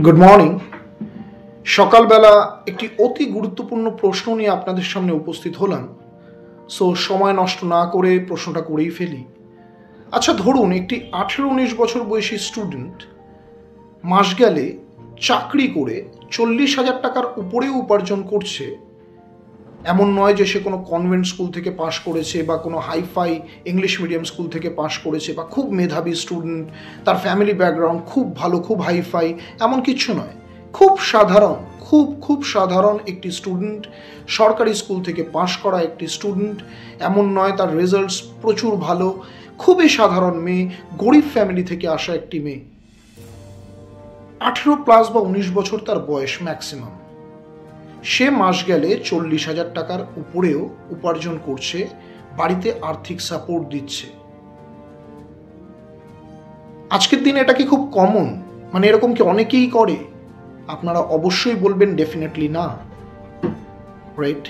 Good morning. সকালবেলা একটি অতি গুরুত্বপূর্ণ প্রশ্ন নিয়ে আপনাদের সামনে উপস্থিত হলাম। সো সময় নষ্ট না করে প্রশ্নটা করেই ফেলি। আচ্ছা, ধরুন একটি 18-19 বছর বয়সী স্টুডেন্ট মাস গেলে চাকরি করে 40,000 টাকার উপরেও উপার্জন করছে। এমন নয় যে সে কোনো কনভেন্ট স্কুল থেকে পাশ করেছে বা কোনো হাইফাই ইংলিশ মিডিয়াম স্কুল থেকে পাশ করেছে বা খুব মেধাবী স্টুডেন্ট, তার ফ্যামিলি ব্যাকগ্রাউন্ড খুব ভালো, খুব হাইফাই, এমন কিছু নয়। খুব সাধারণ, খুব সাধারণ একটি স্টুডেন্ট, সরকারি স্কুল থেকে পাশ করা একটি স্টুডেন্ট। এমন নয় তার রেজাল্টস প্রচুর ভালো, খুবই সাধারণ মেয়ে, গরিব ফ্যামিলি থেকে আসা একটি মেয়ে। 18+ বা 19 বছর তার বয়স ম্যাক্সিমাম। সে মাস গেলে 40,000 টাকার উপরেও উপার্জন করছে, বাড়িতে আর্থিক সাপোর্ট দিচ্ছে। আজকের দিনে এটা কি খুব কমন? মানে এরকম কি অনেকেই করে? আপনারা অবশ্যই বলবেন ডেফিনেটলি না, রাইট?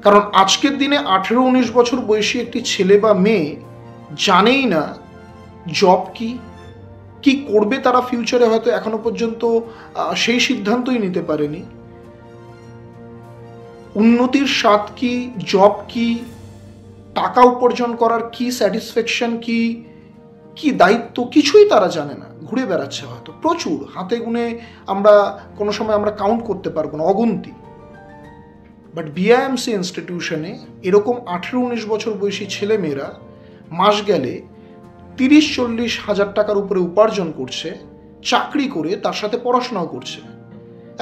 কারণ আজকের দিনে 18-19 বছর বয়সী একটি ছেলে বা মেয়ে জানেই না জব কি করবে তারা ফিউচারে, হয়তো এখনো পর্যন্ত সেই সিদ্ধান্তই নিতে পারেনি। উন্নতির স্বাদ কি, জব কি, টাকা উপার্জন করার কি স্যাটিসফ্যাকশন কি দায়িত্ব, কিছুই তারা জানে না। ঘুরে বেড়াচ্ছে হয়তো প্রচুর, হাতে গুনে আমরা কোনো সময় আমরা কাউন্ট করতে পারবো না, অগুন্তি। বাট বিআইএমসি ইনস্টিটিউশনে এরকম 18-19 বছর বয়সী ছেলেমেয়েরা মাস গেলে 30-40 হাজার টাকার উপরে উপার্জন করছে, চাকরি করে, তার সাথে পড়াশোনাও করছে।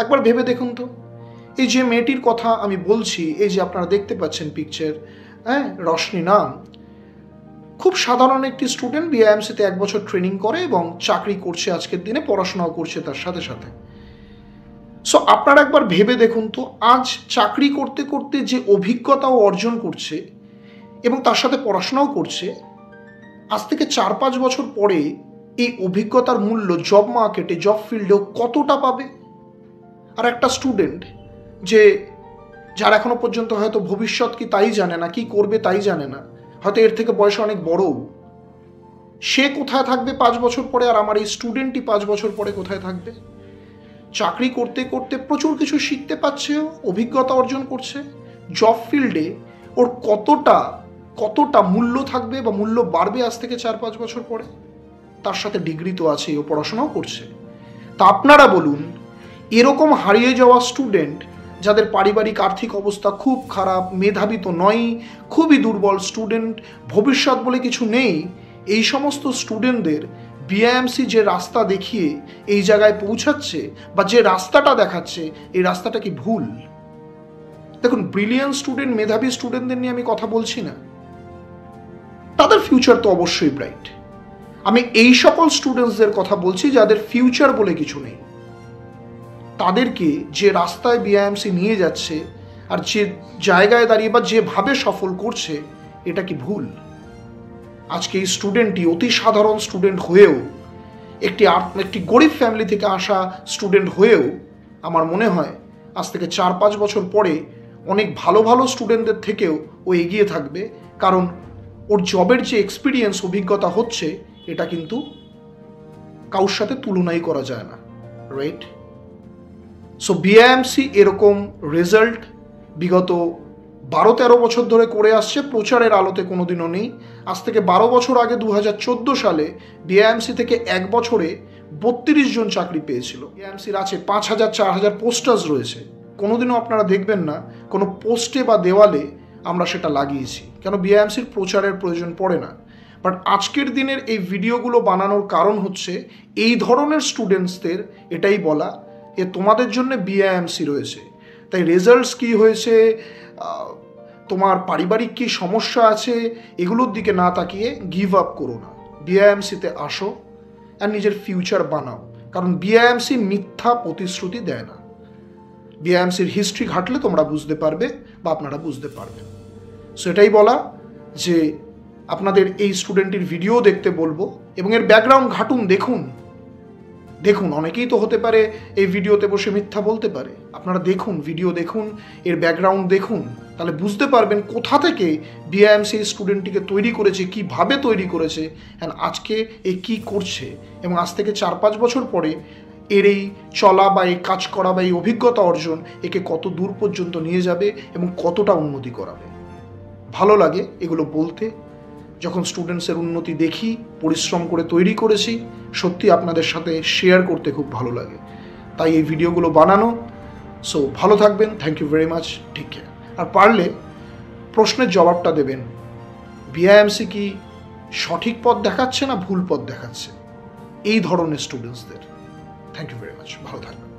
একবার ভেবে দেখুন তো, এই যে মেয়েটির কথা আমি বলছি, এই যে আপনারা দেখতে পাচ্ছেন পিকচার, রশনি নাম, খুব সাধারণ একটি স্টুডেন্ট, বিআইএমসিতে 1 বছর ট্রেনিং করে এবং চাকরি করছে, আজকের দিনে পড়াশোনাও করছে তার সাথে সাথে। সো আপনারা একবার ভেবে দেখুন তো, আজ চাকরি করতে করতে যে অভিজ্ঞতাও অর্জন করছে এবং তার সাথে পড়াশোনাও করছে, আজ থেকে 4-5 বছর পরে এই অভিজ্ঞতার মূল্য জব মার্কেটে, জব ফিল্ডেও কতটা পাবে। আর একটা স্টুডেন্ট যার এখনো পর্যন্ত হয়তো ভবিষ্যৎ কি তাই জানে না, কি করবে তাই জানে না, হয়তো এর থেকে বয়স অনেক বড়, সে কোথায় থাকবে 5 বছর পরে? আর আমার এই স্টুডেন্টই 5 বছর পরে কোথায় থাকবে? চাকরি করতে করতে প্রচুর কিছু শিখতে পারছে, অভিজ্ঞতা অর্জন করছে। জব ফিল্ডে ওর কতটা মূল্য থাকবে বা মূল্য বাড়বে আজ থেকে 4-5 বছর পরে। তার সাথে ডিগ্রি তো আছেই, ও পড়াশোনাও করছে। তা আপনারা বলুন, এরকম হারিয়ে যাওয়া স্টুডেন্ট, যাদের পারিবারিক আর্থিক অবস্থা খুব খারাপ, মেধাবী তো নয়ই, খুবই দুর্বল স্টুডেন্ট, ভবিষ্যৎ বলে কিছু নেই, এই সমস্ত স্টুডেন্টদের বিআইএমসি যে রাস্তা দেখিয়ে এই জায়গায় পৌঁছাচ্ছে বা যে রাস্তাটা দেখাচ্ছে, এই রাস্তাটা কি ভুল? দেখুন, ব্রিলিয়ান্ট স্টুডেন্ট, মেধাবী স্টুডেন্টদের নিয়ে আমি কথা বলছি না, তাদের ফিউচার তো অবশ্যই ব্রাইট। আমি এই সকল স্টুডেন্টসদের কথা বলছি যাদের ফিউচার বলে কিছু নেই। তাদেরকে যে রাস্তায় বিআইএমসি নিয়ে যাচ্ছে আর যে জায়গায় দাঁড়িয়ে বা যেভাবে সফল করছে, এটা কি ভুল? আজকে এই স্টুডেন্টটি অতি সাধারণ স্টুডেন্ট হয়েও, একটি গরিব ফ্যামিলি থেকে আসা স্টুডেন্ট হয়েও, আমার মনে হয় আজ থেকে 4-5 বছর পরে অনেক ভালো স্টুডেন্টদের থেকেও ও এগিয়ে থাকবে। কারণ ওর জবের যে এক্সপিরিয়েন্স, অভিজ্ঞতা হচ্ছে, এটা কিন্তু কারোর সাথে তুলনাই করা যায় না, রাইট? সো বিআইএমসি এরকম রেজাল্ট বিগত 12-13 বছর ধরে করে আসছে, প্রচারের আলোতে কোনোদিনও নেই। আজ থেকে 12 বছর আগে 2014 সালে বিআইএমসি থেকে 1 বছরে 32 জন চাকরি পেয়েছিল। বিআইএমসির আছে 5,000-4,000 পোস্টার্স রয়েছে, কোনোদিনও আপনারা দেখবেন না কোনো পোস্টে বা দেওয়ালে আমরা সেটা লাগিয়েছি, কেন বিআইএমসির প্রচারের প্রয়োজন পড়ে না। বাট আজকের দিনের এই ভিডিওগুলো বানানোর কারণ হচ্ছে এই ধরনের স্টুডেন্টসদের এটাই বলা, তোমাদের জন্য বিআইএমসি রয়েছে। তাই রেজাল্টস কি হয়েছে, তোমার পারিবারিক কি সমস্যা আছে, এগুলোর দিকে না তাকিয়ে গিভ আপ করো না, বিআইএমসিতে আসো আর নিজের ফিউচার বানাও। কারণ বিআইএমসি মিথ্যা প্রতিশ্রুতি দেয় না। বিআইএমসির হিস্ট্রি ঘাটলে তোমরা বুঝতে পারবে বা আপনারা বুঝতে পারবেন। সো এটাই বলা যে আপনাদের এই স্টুডেন্টের ভিডিও দেখতে বলবো এবং এর ব্যাকগ্রাউন্ড ঘাটুন, দেখুন। অনেকেই তো হতে পারে এই ভিডিওতে বসে মিথ্যা বলতে পারে। আপনারা দেখুন, ভিডিও দেখুন, এর ব্যাকগ্রাউন্ড দেখুন, তাহলে বুঝতে পারবেন কোথা থেকে বিআইএমসি স্টুডেন্টটিকে তৈরি করেছে, কিভাবে তৈরি করেছে, অ্যান্ড আজকে এ কী করছে, এবং আজ থেকে 4-5 বছর পরে এর এই চলা বা এই কাজ করা বা এই অভিজ্ঞতা অর্জন একে কত দূর পর্যন্ত নিয়ে যাবে এবং কতটা উন্নতি করাবে। ভালো লাগে এগুলো বলতে, যখন স্টুডেন্টসের উন্নতি দেখি, পরিশ্রম করে তৈরি করেছি, সত্যি আপনাদের সাথে শেয়ার করতে খুব ভালো লাগে, তাই এই ভিডিওগুলো বানানো। সো ভালো থাকবেন, thank you very much, take care. আর পারলে প্রশ্নের জবাবটা দেবেন, বিআইএমসি কি সঠিক পথ দেখাচ্ছে না ভুল পথ দেখাচ্ছে, এই ধরনের স্টুডেন্টসদের। থ্যাংক ইউ ভেরি মাচ, ভালো থাকবেন।